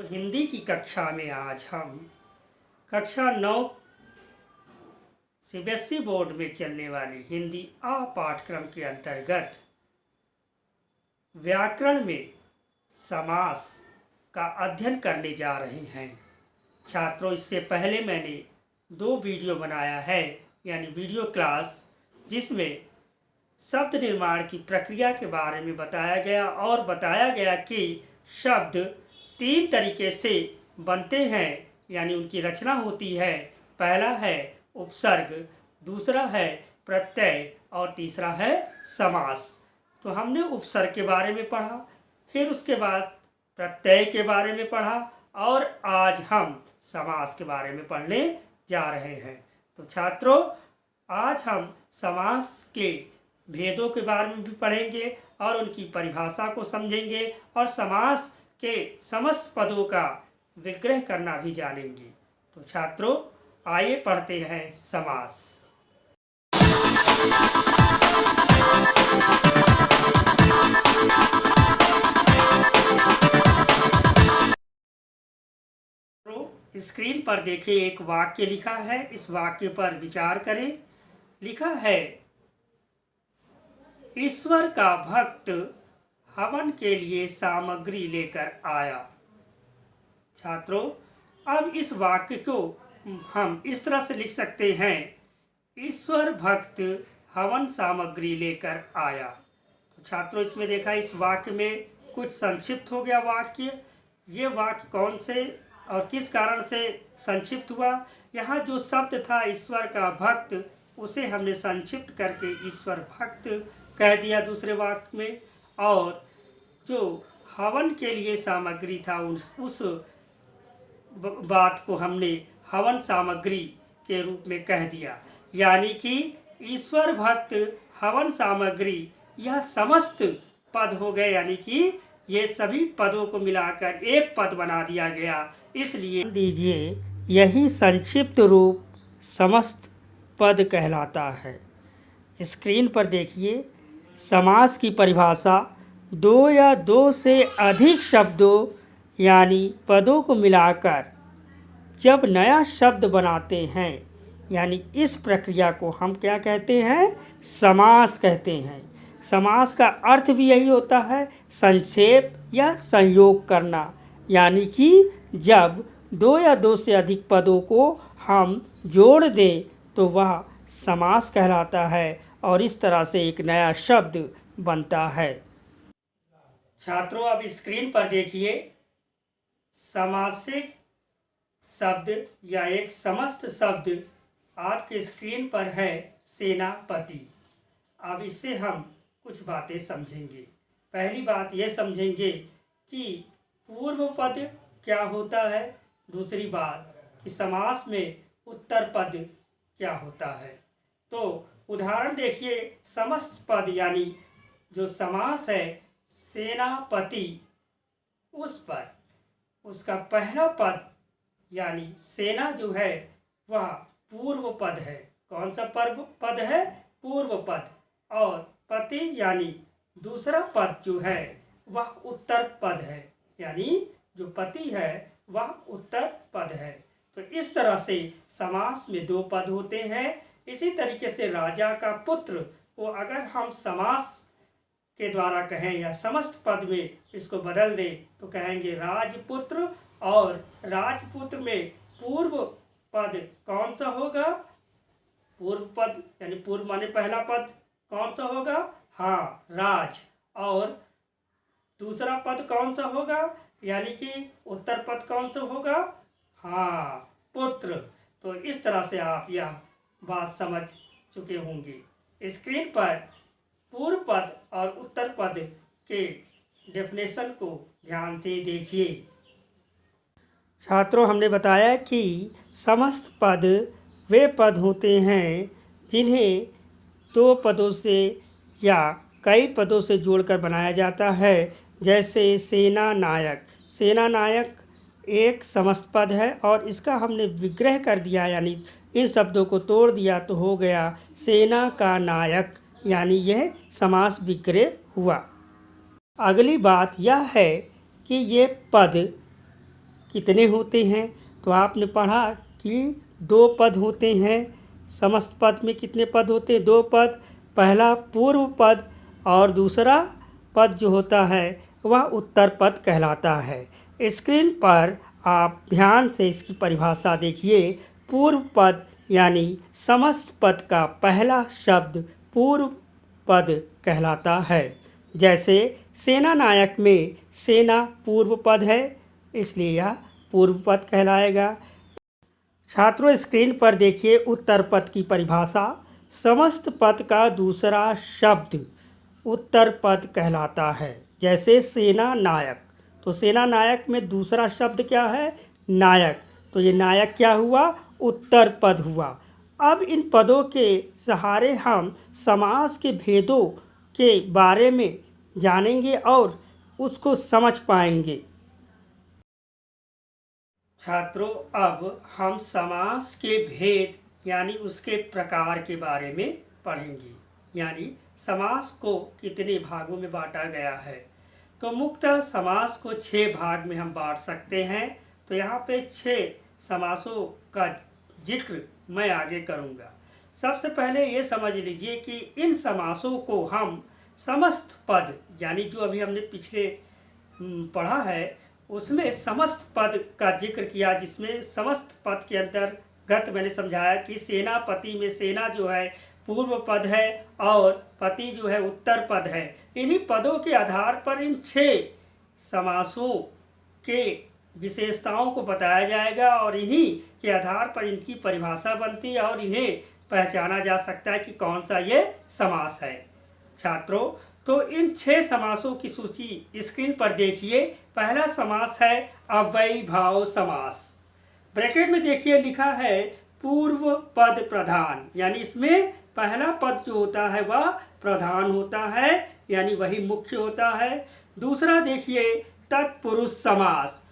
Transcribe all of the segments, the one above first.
हिंदी की कक्षा में आज हम कक्षा 9 सीबीएसई बोर्ड में चलने वाली हिंदी आ पाठ्यक्रम के अंतर्गत व्याकरण में समास का अध्ययन करने जा रहे हैं। छात्रों, इससे पहले मैंने 2 वीडियो बनाया है, यानी वीडियो क्लास, जिसमें शब्द निर्माण की प्रक्रिया के बारे में बताया गया और बताया गया कि शब्द 3 तरीके से बनते हैं, यानी उनकी रचना होती है। पहला है उपसर्ग, दूसरा है प्रत्यय और तीसरा है समास। तो हमने उपसर्ग के बारे में पढ़ा, फिर उसके बाद प्रत्यय के बारे में पढ़ा और आज हम समास के बारे में पढ़ने जा रहे हैं। तो छात्रों, आज हम समास के भेदों के बारे में भी पढ़ेंगे और उनकी परिभाषा को समझेंगे और समास के समस्त पदों का विग्रह करना भी जानेंगे। तो छात्रों, आइए पढ़ते हैं समास। स्क्रीन पर देखिए, एक वाक्य लिखा है, इस वाक्य पर विचार करें। लिखा है, ईश्वर का भक्त हवन के लिए सामग्री लेकर आया। छात्रों, अब इस वाक्य को हम इस तरह से लिख सकते हैं, ईश्वर भक्त हवन सामग्री लेकर आया। तो छात्रों, इसमें देखा, इस वाक्य में कुछ संक्षिप्त हो गया वाक्य। ये वाक्य कौन से और किस कारण से संक्षिप्त हुआ? यहाँ जो शब्द था ईश्वर का भक्त, उसे हमने संक्षिप्त करके ईश्वर भक्त कह दिया दूसरे वाक्य में, और जो हवन के लिए सामग्री था उस बात को हमने हवन सामग्री के रूप में कह दिया। यानी कि ईश्वर भक्त हवन सामग्री, यह समस्त पद हो गए, यानी कि ये सभी पदों को मिलाकर एक पद बना दिया गया। इसलिए दीजिए, यही संक्षिप्त रूप समस्त पद कहलाता है। स्क्रीन पर देखिए, समास की परिभाषा 2 या 2 से अधिक शब्दों यानी पदों को मिलाकर जब नया शब्द बनाते हैं, यानी इस प्रक्रिया को हम क्या कहते हैं? समास कहते हैं। समास का अर्थ भी यही होता है, संक्षेप या संयोग करना। यानी कि जब 2 या 2 से अधिक पदों को हम जोड़ दें तो वह समास कहलाता है और इस तरह से एक नया शब्द बनता है। छात्रों, अब स्क्रीन पर देखिए, समासिक शब्द या एक समस्त शब्द आपके स्क्रीन पर है, सेनापति। अब इससे हम कुछ बातें समझेंगे। पहली बात यह समझेंगे कि पूर्व पद क्या होता है। दूसरी बात कि समास में उत्तर पद क्या होता है। तो उदाहरण देखिए, समस्त पद यानी जो समास है सेनापति, उस पर उसका पहला पद यानी सेना जो है वह पूर्व पद है। कौन सा पद है? पूर्व पद। और पति यानी दूसरा पद जो है वह उत्तर पद है, यानी जो पति है वह उत्तर पद है। तो इस तरह से समास में 2 पद होते हैं। इसी तरीके से राजा का पुत्र को अगर हम समास के द्वारा कहें या समस्त पद में इसको बदल दें तो कहेंगे राजपुत्र, और राजपुत्र में पूर्व पद कौन सा होगा? पूर्व पद यानी पूर्व माने पहला पद कौन सा होगा? हाँ, राज। और दूसरा पद कौन सा होगा? यानी कि उत्तर पद कौन सा होगा? हाँ, पुत्र। तो इस तरह से आप यह बात समझ चुके होंगे। स्क्रीन पर पूर्व पद और उत्तर पद के डेफिनेशन को ध्यान से देखिए। छात्रों, हमने बताया कि समस्त पद वे पद होते हैं जिन्हें 2 पदों से या कई पदों से जोड़कर बनाया जाता है। जैसे सेना नायक। सेना नायक एक समस्त पद है और इसका हमने विग्रह कर दिया, यानी इन शब्दों को तोड़ दिया तो हो गया सेना का नायक, यानी यह समास विग्रह हुआ। अगली बात यह है कि ये पद कितने होते हैं? तो आपने पढ़ा कि 2 पद होते हैं। समस्त पद में कितने पद होते हैं? 2 पद। पहला पूर्व पद और दूसरा पद जो होता है वह उत्तर पद कहलाता है। स्क्रीन पर आप ध्यान से इसकी परिभाषा देखिए। पूर्व पद यानी समस्त पद का पहला शब्द पूर्व पद कहलाता है। जैसे सेना नायक में सेना पूर्व पद है, इसलिए यह पूर्व पद कहलाएगा। छात्रों, स्क्रीन पर देखिए उत्तर पद की परिभाषा। समस्त पद का दूसरा शब्द उत्तर पद कहलाता है। जैसे सेना नायक, तो सेना नायक में दूसरा शब्द क्या है? नायक। तो ये नायक क्या हुआ? उत्तर पद हुआ। अब इन पदों के सहारे हम समास के भेदों के बारे में जानेंगे और उसको समझ पाएंगे। छात्रों, अब हम समास के भेद यानी उसके प्रकार के बारे में पढ़ेंगे। यानी समास को कितने भागों में बांटा गया है। तो मुख्यतः समास को 6 भाग में हम बांट सकते हैं। तो यहाँ पे 6 समासों का जिक्र मैं आगे करूँगा। सबसे पहले ये समझ लीजिए कि इन समासों को हम समस्त पद यानी जो अभी हमने पिछले पढ़ा है उसमें समस्त पद का जिक्र किया, जिसमें समस्त पद के अंतर्गत मैंने समझाया कि सेनापति में सेना जो है पूर्व पद है और पति जो है उत्तर पद है। इन्हीं पदों के आधार पर इन 6 समासों के विशेषताओं को बताया जाएगा और इन्हीं के आधार पर इनकी परिभाषा बनती है और इन्हें पहचाना जा सकता है कि कौन सा ये समास है। छात्रों, तो इन 6 समासों की सूची स्क्रीन पर देखिए। पहला समास है अव्ययीभाव समास। ब्रैकेट में देखिए लिखा है पूर्व पद प्रधान, यानी इसमें पहला पद जो होता है वह प्रधान होता है, यानी वही मुख्य होता है। दूसरा देखिए तत्पुरुष समास।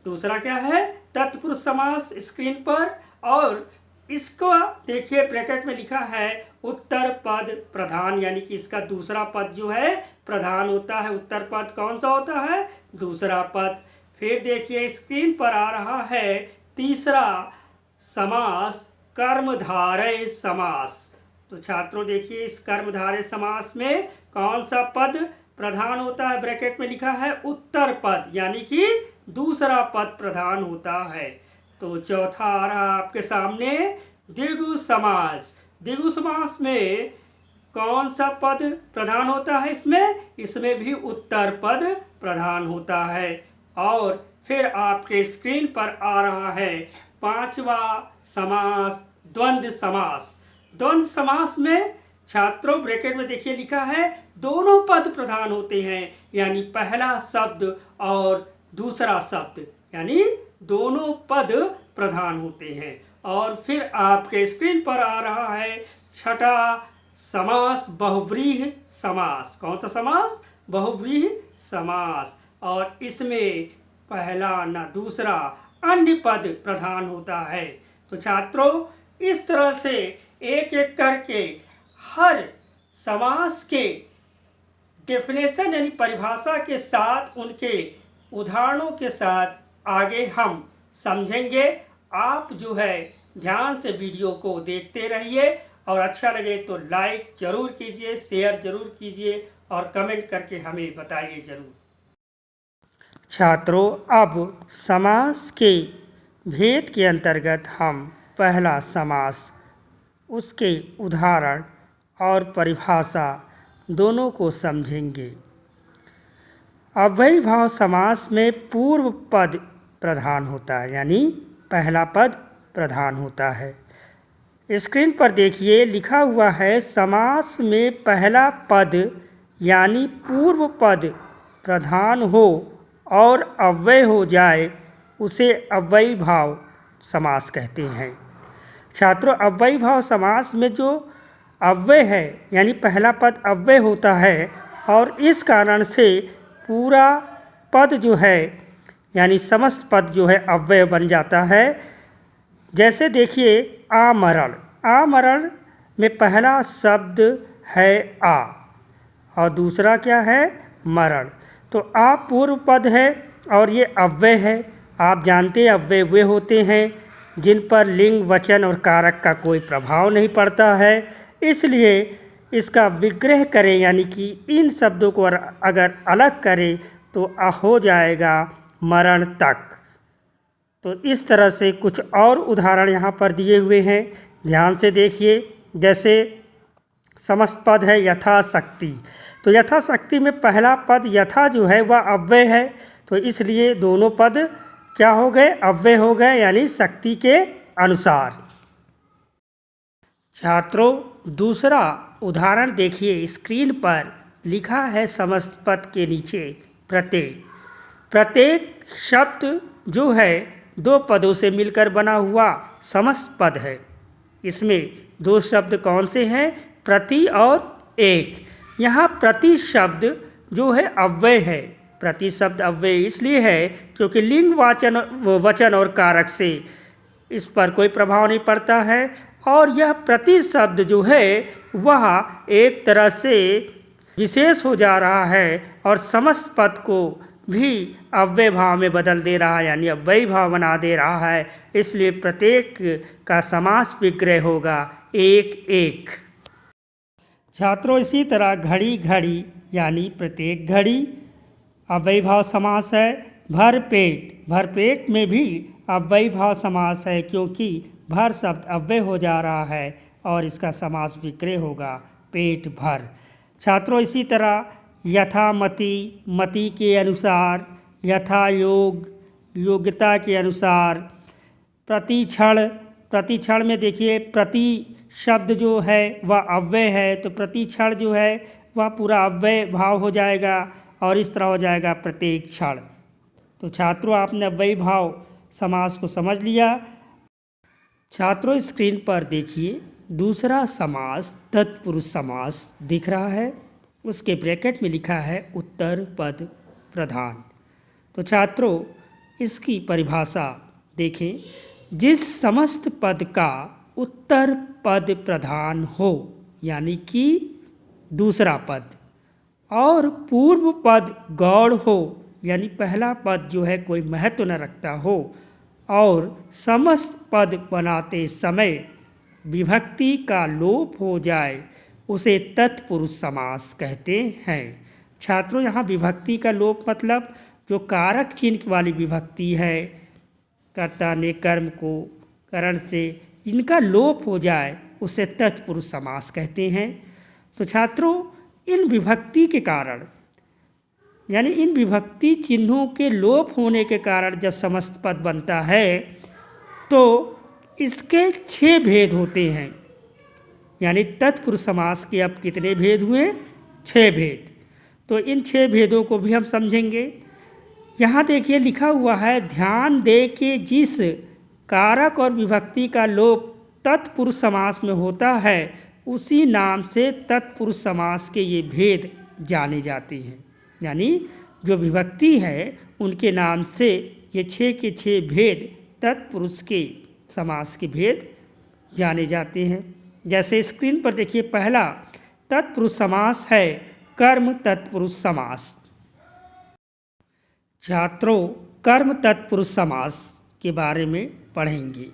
दूसरा क्या है? तत्पुरुष समास स्क्रीन पर। और इसको देखिए ब्रैकेट में लिखा है उत्तर पद प्रधान, यानी कि इसका दूसरा पद जो है प्रधान होता है। उत्तर पद कौन सा होता है? दूसरा पद। फिर देखिए स्क्रीन पर आ रहा है तीसरा समास कर्मधारय समास। तो छात्रों देखिए इस कर्मधारय समास में कौन सा पद प्रधान होता है? ब्रैकेट में लिखा है उत्तर पद, यानी कि दूसरा पद प्रधान होता है। तो चौथा आ रहा आपके सामने द्विगु समास। द्विगु समास में कौन सा पद प्रधान होता है? इसमें भी उत्तर पद प्रधान होता है। और फिर आपके स्क्रीन पर आ रहा है 5वां समास द्वंद्व समास। द्वंद्व समास में छात्रों ब्रैकेट में देखिए लिखा है दोनों पद प्रधान होते हैं, यानी पहला शब्द और दूसरा शब्द, यानी दोनों पद प्रधान होते हैं। और फिर आपके स्क्रीन पर आ रहा है 6ठा समास बहुव्रीहि समास। कौन सा समास? बहुव्रीहि समास। और इसमें पहला न दूसरा अन्य पद प्रधान होता है। तो छात्रों इस तरह से एक एक करके हर समास के डेफिनेशन यानी परिभाषा के साथ उनके उदाहरणों के साथ आगे हम समझेंगे। आप जो है ध्यान से वीडियो को देखते रहिए और अच्छा लगे तो लाइक जरूर कीजिए, शेयर जरूर कीजिए और कमेंट करके हमें बताइए जरूर। छात्रों, अब समास के भेद के अंतर्गत हम पहला समास, उसके उदाहरण और परिभाषा दोनों को समझेंगे। अव्ययीभाव समास में पूर्व पद प्रधान होता है, यानी पहला पद प्रधान होता है। स्क्रीन पर देखिए लिखा हुआ है समास में पहला पद यानी पूर्व पद प्रधान हो और अव्यय हो जाए उसे अव्ययीभाव समास कहते हैं। छात्रों, अव्ययीभाव समास में जो अव्यय है यानी पहला पद अव्यय होता है और इस कारण से पूरा पद जो है यानी समस्त पद जो है अव्यय बन जाता है। जैसे देखिए आमरण। आमरण में पहला शब्द है आ और दूसरा क्या है? मरण। तो आ पूर्व पद है और ये अव्यय है आप जानते हैं अव्यय वे होते हैं जिन पर लिंग, वचन और कारक का कोई प्रभाव नहीं पड़ता है, इसलिए इसका विग्रह करें यानी कि इन शब्दों को अगर अलग करें तो हो जाएगा मरण तक। तो इस तरह से कुछ और उदाहरण यहाँ पर दिए हुए हैं, ध्यान से देखिए। जैसे समस्त पद है यथाशक्ति, तो यथाशक्ति में पहला पद यथा जो है वह अव्यय है, तो इसलिए दोनों पद क्या हो गए, अव्यय हो गए, यानी शक्ति के अनुसार। छात्रों दूसरा उदाहरण देखिए, स्क्रीन पर लिखा है समस्त पद के नीचे प्रत्येक। प्रत्येक शब्द जो है दो पदों से मिलकर बना हुआ समस्त पद है। इसमें दो शब्द कौन से हैं, प्रति और एक। यहाँ प्रति शब्द जो है अव्यय है। प्रति शब्द अव्यय इसलिए है क्योंकि लिंग, वचन और कारक से इस पर कोई प्रभाव नहीं पड़ता है, और यह प्रति शब्द जो है वह एक तरह से विशेष हो जा रहा है और समस्त पद को भी अव्यय भाव में बदल दे रहा है, यानी अव्ययी भाव बना दे रहा है। इसलिए प्रत्येक का समास विग्रह होगा एक एक। छात्रों इसी तरह घड़ी घड़ी यानी प्रत्येक घड़ी अव्ययी भाव समास है। भरपेट, भरपेट में भी अव्ययी भाव समास है क्योंकि भर शब्द अव्यय हो जा रहा है और इसका समास विग्रह होगा पेट भर। छात्रों इसी तरह यथामति, मति के अनुसार, यथा योग, योग्यता के अनुसार। प्रतिक्षण, प्रतिक्षण में देखिए प्रति शब्द जो है वह अव्यय है, तो प्रतिक्षण जो है वह पूरा अव्यय भाव हो जाएगा और इस तरह हो जाएगा प्रत्येक क्षण। तो छात्रों आपने अव्ययी भाव समास को समझ लिया। छात्रों स्क्रीन पर देखिए दूसरा समास तत्पुरुष समास दिख रहा है, उसके ब्रैकेट में लिखा है उत्तर पद प्रधान। तो छात्रों इसकी परिभाषा देखें, जिस समस्त पद का उत्तर पद प्रधान हो यानी कि दूसरा पद, और पूर्व पद गौड़ हो यानी पहला पद जो है कोई महत्व न रखता हो, और समस्त पद बनाते समय विभक्ति का लोप हो जाए, उसे तत्पुरुष समास कहते हैं। छात्रों यहाँ विभक्ति का लोप मतलब जो कारक चिन्ह वाली विभक्ति है, कर्ता ने कर्म को करण से इनका लोप हो जाए उसे तत्पुरुष समास कहते हैं। तो छात्रों इन विभक्ति के कारण यानी इन विभक्ति चिन्हों के लोप होने के कारण जब समस्त पद बनता है तो इसके 6 भेद होते हैं। यानी तत्पुरुष समास के अब कितने भेद हुए, 6 भेद। तो इन 6 भेदों को भी हम समझेंगे। यहाँ देखिए लिखा हुआ है, ध्यान दे के जिस कारक और विभक्ति का लोप तत्पुरुष समास में होता है उसी नाम से तत्पुरुष समास के ये भेद जाने जाते हैं। यानी जो विभक्ति है उनके नाम से ये 6 के 6 भेद तत्पुरुष के समास के भेद जाने जाते हैं। जैसे स्क्रीन पर देखिए पहला तत्पुरुष समास है कर्म तत्पुरुष समास। छात्रों कर्म तत्पुरुष समास के बारे में पढ़ेंगे।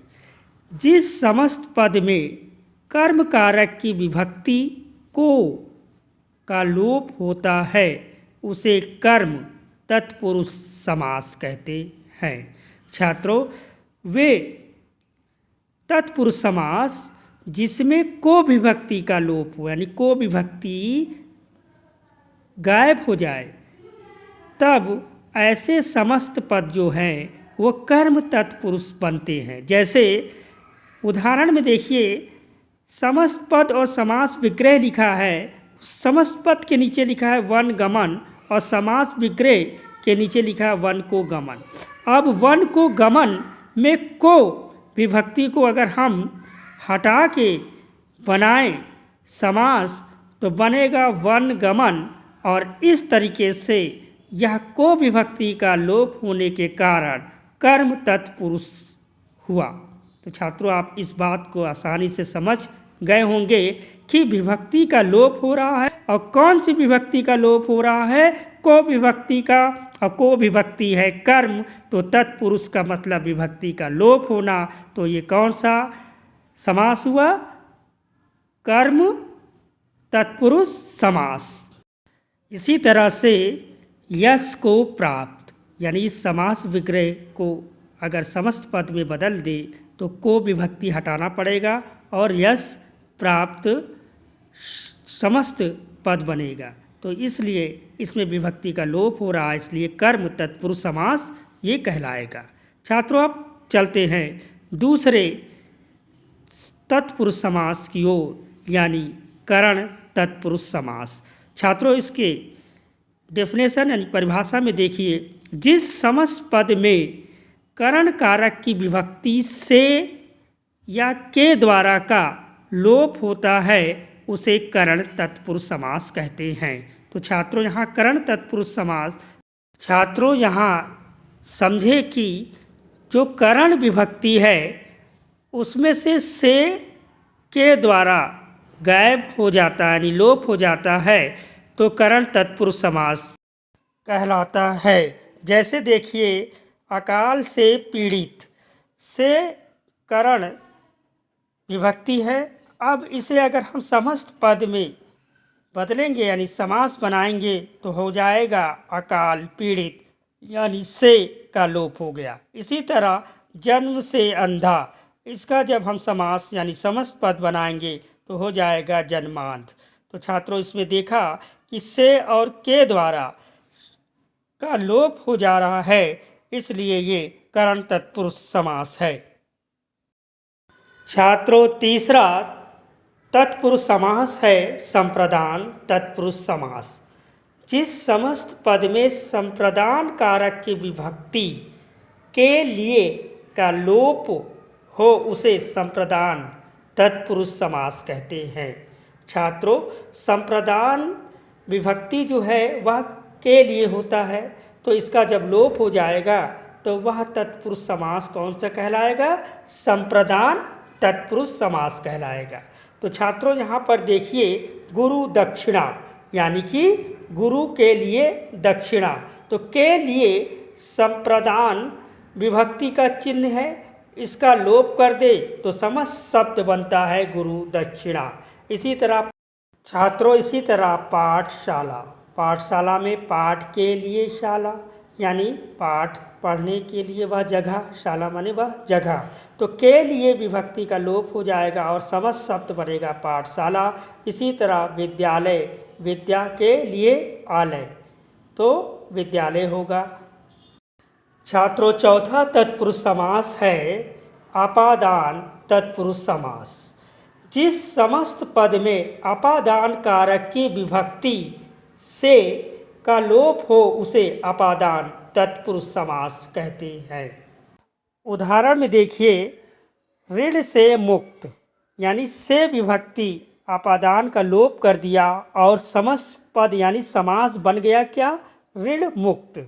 जिस समस्त पद में कर्म कारक की विभक्ति को का लोप होता है उसे कर्म तत्पुरुष समास कहते हैं। छात्रों वे तत्पुरुष समास जिसमें को विभक्ति का लोप हो यानी को विभक्ति गायब हो जाए, तब ऐसे समस्त पद जो हैं वो कर्म तत्पुरुष बनते हैं। जैसे उदाहरण में देखिए समस्त पद और समास विग्रह लिखा है, समस्त पद के नीचे लिखा है वन गमन और समास विग्रह के नीचे लिखा है वन को गमन। अब वन को गमन में को विभक्ति को अगर हम हटा के बनाएं समास तो बनेगा वन गमन, और इस तरीके से यह को विभक्ति का लोप होने के कारण कर्म तत्पुरुष हुआ। तो छात्रों आप इस बात को आसानी से समझ गए होंगे कि विभक्ति का लोप हो रहा है। और कौन सी विभक्ति का लोप हो रहा है? को विभक्ति का। और को विभक्ति है कर्म, तो तत्पुरुष का मतलब विभक्ति का लोप होना। तो ये कौन सा समास हुआ? कर्म तत्पुरुष समास। इसी तरह से यश को प्राप्त, यानी इस समास विग्रह को अगर समस्त पद में बदल दे तो को विभक्ति हटाना पड़ेगा और यश प्राप्त समस्त पद बनेगा। तो इसलिए इसमें विभक्ति का लोप हो रहा है, इसलिए कर्म तत्पुरुष समास ये कहलाएगा। छात्रों अब चलते हैं दूसरे तत्पुरुष समास की ओर, यानी करण तत्पुरुष समास। छात्रों इसके डेफिनेशन यानी परिभाषा में देखिए, जिस समस्त पद में करण कारक की विभक्ति से या के द्वारा का लोप होता है उसे करण तत्पुरुष समास कहते हैं। तो छात्रों यहाँ करण तत्पुरुष समास, छात्रों यहाँ समझे कि जो करण विभक्ति है उसमें से के द्वारा गायब हो जाता है यानी लोप हो जाता है तो करण तत्पुरुष समास कहलाता है। जैसे देखिए अकाल से पीड़ित से करण विभक्ति है। अब इसे अगर हम समस्त पद में बदलेंगे यानी समास बनाएंगे तो हो जाएगा अकाल पीड़ित, यानी से का लोप हो गया। इसी तरह जन्म से अंधा, इसका जब हम समास यानी समस्त पद बनाएंगे तो हो जाएगा जन्मांध। तो छात्रों इसमें देखा कि से और के द्वारा का लोप हो जा रहा है, इसलिए ये करण तत्पुरुष समास है। छात्रों तीसरा तत्पुरुष समास है संप्रदान तत्पुरुष समास। जिस समस्त पद में संप्रदान कारक की विभक्ति के लिए का लोप हो उसे संप्रदान तत्पुरुष समास कहते हैं। छात्रों संप्रदान विभक्ति जो है वह के लिए होता है, तो इसका जब लोप हो जाएगा तो वह तत्पुरुष समास कौन सा कहलाएगा? संप्रदान तत्पुरुष समास कहलाएगा। तो छात्रों यहाँ पर देखिए गुरु दक्षिणा, यानी कि गुरु के लिए दक्षिणा, तो के लिए संप्रदान विभक्ति का चिन्ह है, इसका लोप कर दे तो समस्त शब्द बनता है गुरु दक्षिणा। इसी तरह छात्रों इसी तरह पाठशाला, पाठशाला में पाठ के लिए शाला, यानी पाठ पढ़ने के लिए वह जगह, शाला माने वह जगह, तो के लिए विभक्ति का लोप हो जाएगा और समस्त शब्द बनेगा पाठशाला। इसी तरह विद्यालय, विद्या के लिए आलय, तो विद्यालय होगा। छात्रों चौथा तत्पुरुष समास है अपादान तत्पुरुष समास। जिस समस्त पद में अपादान कारक की विभक्ति से का लोप हो उसे अपादान तत्पुरुष समास कहते हैं। उदाहरण में देखिए ऋण से मुक्त, यानी से विभक्ति अपादान का लोप कर दिया और समस्त पद यानी समास बन गया क्या? ऋण मुक्त।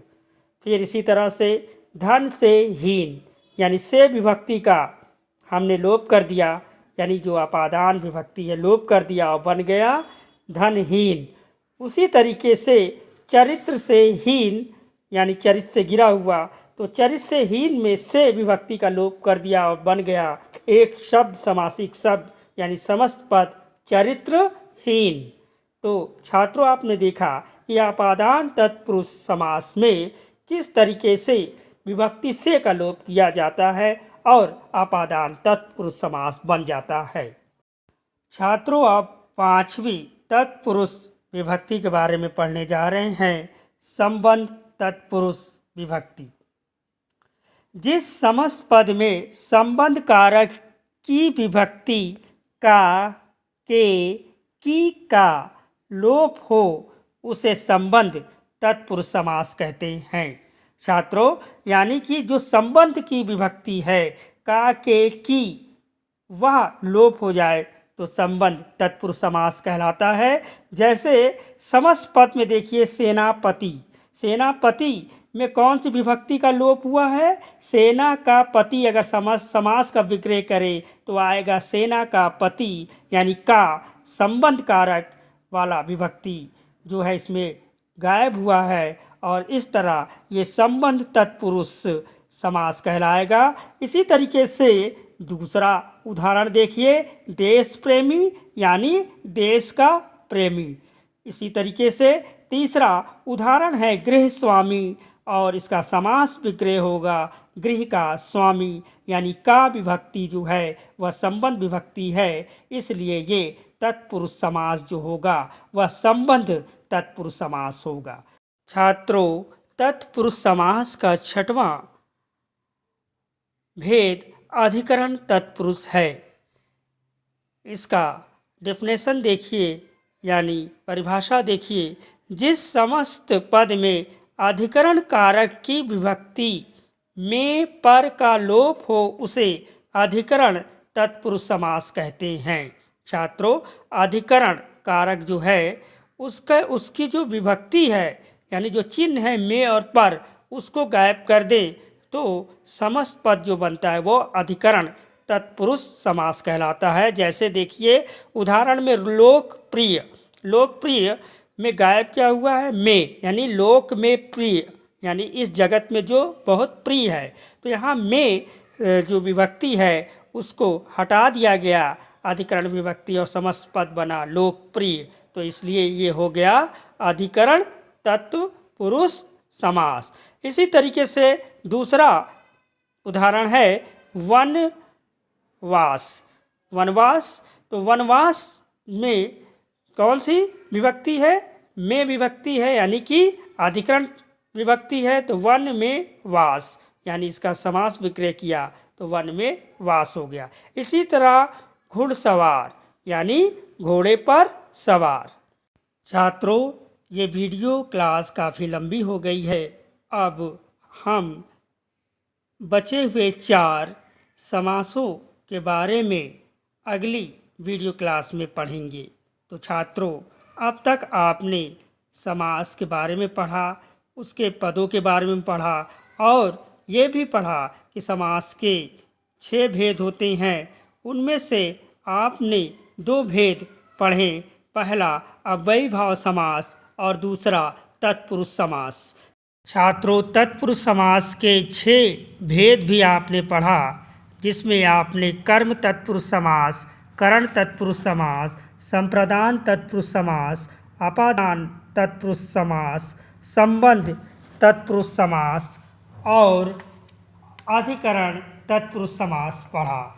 फिर इसी तरह से धन से हीन, यानी से विभक्ति का हमने लोप कर दिया, यानी जो अपादान विभक्ति है लोप कर दिया और बन गया धनहीन। उसी तरीके से चरित्र से हीन, यानी चरित्र से गिरा हुआ, तो चरित्र से हीन में से विभक्ति का लोप कर दिया और बन गया एक शब्द समासिक शब्द, यानी समस्त पद चरित्रहीन। तो छात्रों आपने देखा कि अपादान तत्पुरुष समास में किस तरीके से विभक्ति से का लोप किया जाता है और अपादान तत्पुरुष समास बन जाता है। छात्रों अब पांचवी तत्पुरुष विभक्ति के बारे में पढ़ने जा रहे हैं, संबंध तत्पुरुष विभक्ति। जिस समस्त पद में संबंध कारक की विभक्ति का, के, की का लोप हो उसे संबंध तत्पुरुष समास कहते हैं। छात्रों यानी कि जो संबंध की विभक्ति है का, के, की, वह लोप हो जाए तो संबंध तत्पुरुष समास कहलाता है। जैसे समस्त पद में देखिए सेनापति, सेनापति में कौन सी विभक्ति का लोप हुआ है? सेना का पति अगर समास का विग्रह करे तो आएगा सेना का पति, यानी का संबंध कारक वाला विभक्ति जो है इसमें गायब हुआ है, और इस तरह ये संबंध तत्पुरुष समास कहलाएगा। इसी तरीके से दूसरा उदाहरण देखिए, देश प्रेमी यानी देश का प्रेमी। इसी तरीके से तीसरा उदाहरण है गृह स्वामी, और इसका समास विग्रह होगा गृह का स्वामी, यानी का विभक्ति जो है वह संबंध विभक्ति है, इसलिए ये तत्पुरुष समास जो होगा वह संबंध तत्पुरुष समास होगा। छात्रों, तत्पुरुष समास का छठवां भेद अधिकरण तत्पुरुष है। इसका डेफिनेशन देखिए, यानी परिभाषा देखिए, जिस समस्त पद में अधिकरण कारक की विभक्ति में पर का लोप हो उसे अधिकरण तत्पुरुष समास कहते हैं। छात्रों, अधिकरण कारक जो है उसकी जो विभक्ति है, यानी जो चिन्ह है में और पर, उसको गायब कर दे तो समस्त पद जो बनता है वो अधिकरण तत्पुरुष समास कहलाता है। जैसे देखिए उदाहरण में लोकप्रिय, लोकप्रिय में गायब क्या हुआ है? में, यानी लोक में प्रिय, यानी इस जगत में जो बहुत प्रिय है। तो यहाँ में जो विभक्ति है उसको हटा दिया गया, अधिकरण विभक्ति, और समस्त पद बना लोकप्रिय, तो इसलिए ये हो गया अधिकरण तत्पुरुष समास। इसी तरीके से दूसरा उदाहरण है वनवास। वनवास, तो वनवास में कौन सी विभक्ति है? में विभक्ति है, यानी कि अधिकरण विभक्ति है, तो वन में वास, यानी इसका समास विग्रह किया तो वन में वास हो गया। इसी तरह घुड़सवार, यानी घोड़े पर सवार। छात्रों, ये वीडियो क्लास काफ़ी लंबी हो गई है। अब हम बचे हुए 4 समासों के बारे में अगली वीडियो क्लास में पढ़ेंगे। तो छात्रों, अब तक आपने समास के बारे में पढ़ा, उसके पदों के बारे में पढ़ा, और ये भी पढ़ा कि समास के 6 भेद होते हैं। उनमें से आपने 2 भेद पढ़े, पहला अव्ययीभाव समास और दूसरा तत्पुरुष समास। छात्रों, तत्पुरुष समास के 6 भेद भी आपने पढ़ा, जिसमें आपने कर्म तत्पुरुष समास, करण तत्पुरुष समास, संप्रदान तत्पुरुष समास, अपादान तत्पुरुष समास, संबंध तत्पुरुष समास और अधिकरण तत्पुरुष समास पढ़ा।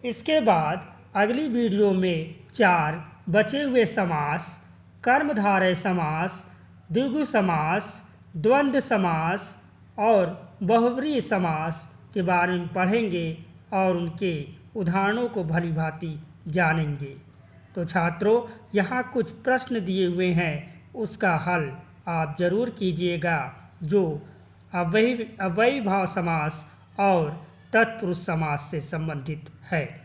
इसके बाद अगली वीडियो में 4 बचे हुए समास, कर्मधारय समास, द्विगु समास, द्वंद्व समास और बहुव्रीहि समास के बारे में पढ़ेंगे और उनके उदाहरणों को भली भांति जानेंगे। तो छात्रों, यहाँ कुछ प्रश्न दिए हुए हैं, उसका हल आप ज़रूर कीजिएगा, जो अव्ययीभाव समास और तत्पुरुष समास से संबंधित है।